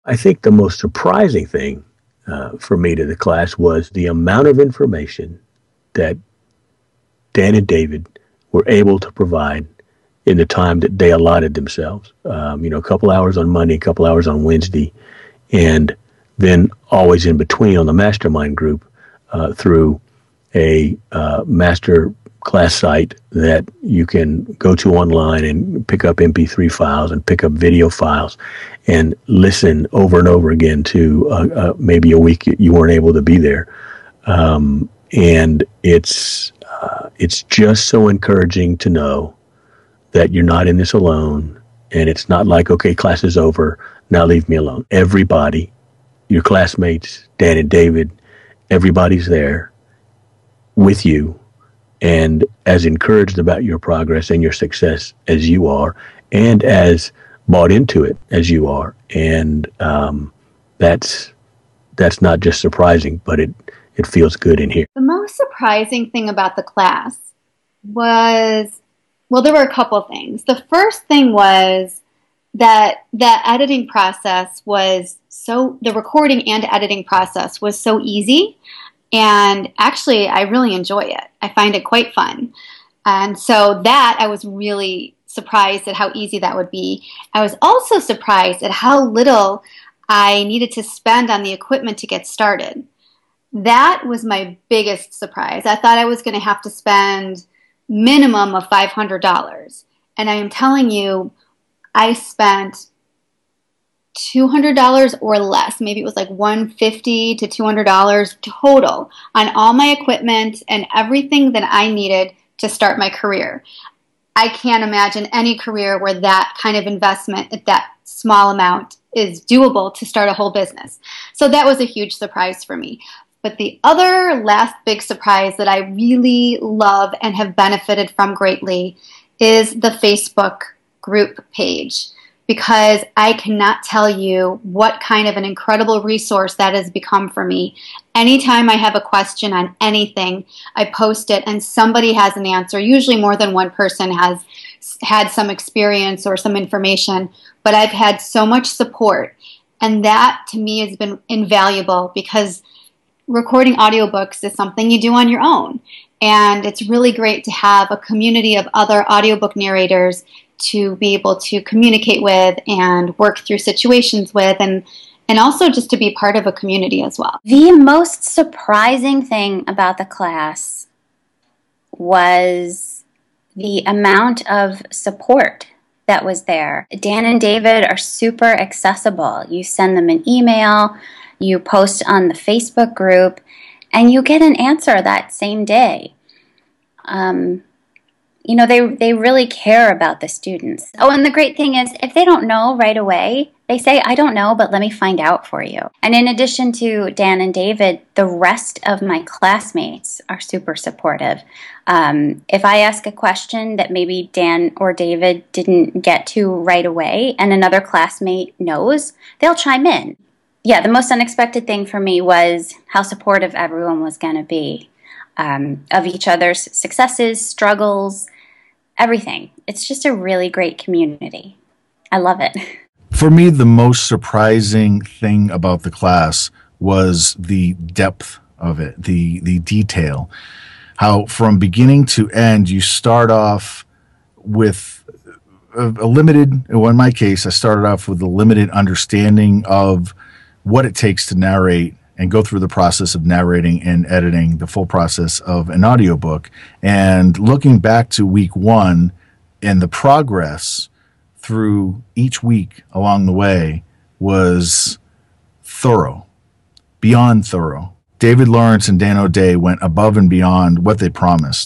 I think the most surprising thing for me to the class was the amount of information that Dan and David were able to provide in the time that they allotted themselves. A couple hours on Monday, a couple hours on Wednesday, and then always in between on the mastermind group through a master class site that you can go to online and pick up MP3 files and pick up video files and listen over and over again to maybe a week you weren't able to be there. And it's just so encouraging to know that you're not in this alone, and it's not like, okay, class is over, now leave me alone. Everybody, your classmates, Dan and David, everybody's there with you and as encouraged about your progress and your success as you are, and as bought into it as you are. And that's not just surprising, but it feels good in here. The most surprising thing about the class was, well, there were a couple of things. The first thing was that the editing process was the recording and editing process was so easy. And actually, I really enjoy it. I find it quite fun. And so that, I was really surprised at how easy that would be. I was also surprised at how little I needed to spend on the equipment to get started. That was my biggest surprise. I thought I was going to have to spend minimum of $500. And I am telling you, I spent $200 or less. Maybe it was like $150 to $200 total on all my equipment and everything that I needed to start my career. I can't imagine any career where that kind of investment at that small amount is doable to start a whole business. So that was a huge surprise for me. But the other last big surprise that I really love and have benefited from greatly is the Facebook group page, because I cannot tell you what kind of an incredible resource that has become for me. Anytime I have a question on anything, I post it and somebody has an answer. Usually more than one person has had some experience or some information, but I've had so much support. And that to me has been invaluable, because recording audiobooks is something you do on your own. And it's really great to have a community of other audiobook narrators to be able to communicate with and work through situations with, and also just to be part of a community as well. The most surprising thing about the class was the amount of support that was there. Dan and David are super accessible. You send them an email, you post on the Facebook group, and you get an answer that same day. They really care about the students. Oh, and the great thing is, if they don't know right away, they say, I don't know, but let me find out for you. And in addition to Dan and David, the rest of my classmates are super supportive. If I ask a question that maybe Dan or David didn't get to right away and another classmate knows, they'll chime in. Yeah, the most unexpected thing for me was how supportive everyone was going to be of each other's successes, struggles, everything. It's just a really great community. I love it. For me, the most surprising thing about the class was the depth of it, the detail. How from beginning to end, you start off with a limited, well, in my case, I started off with a limited understanding of what it takes to narrate and go through the process of narrating and editing, the full process of an audiobook. And looking back to week one and the progress through each week along the way was thorough, beyond thorough. David Lawrence and Dan O'Day went above and beyond what they promised.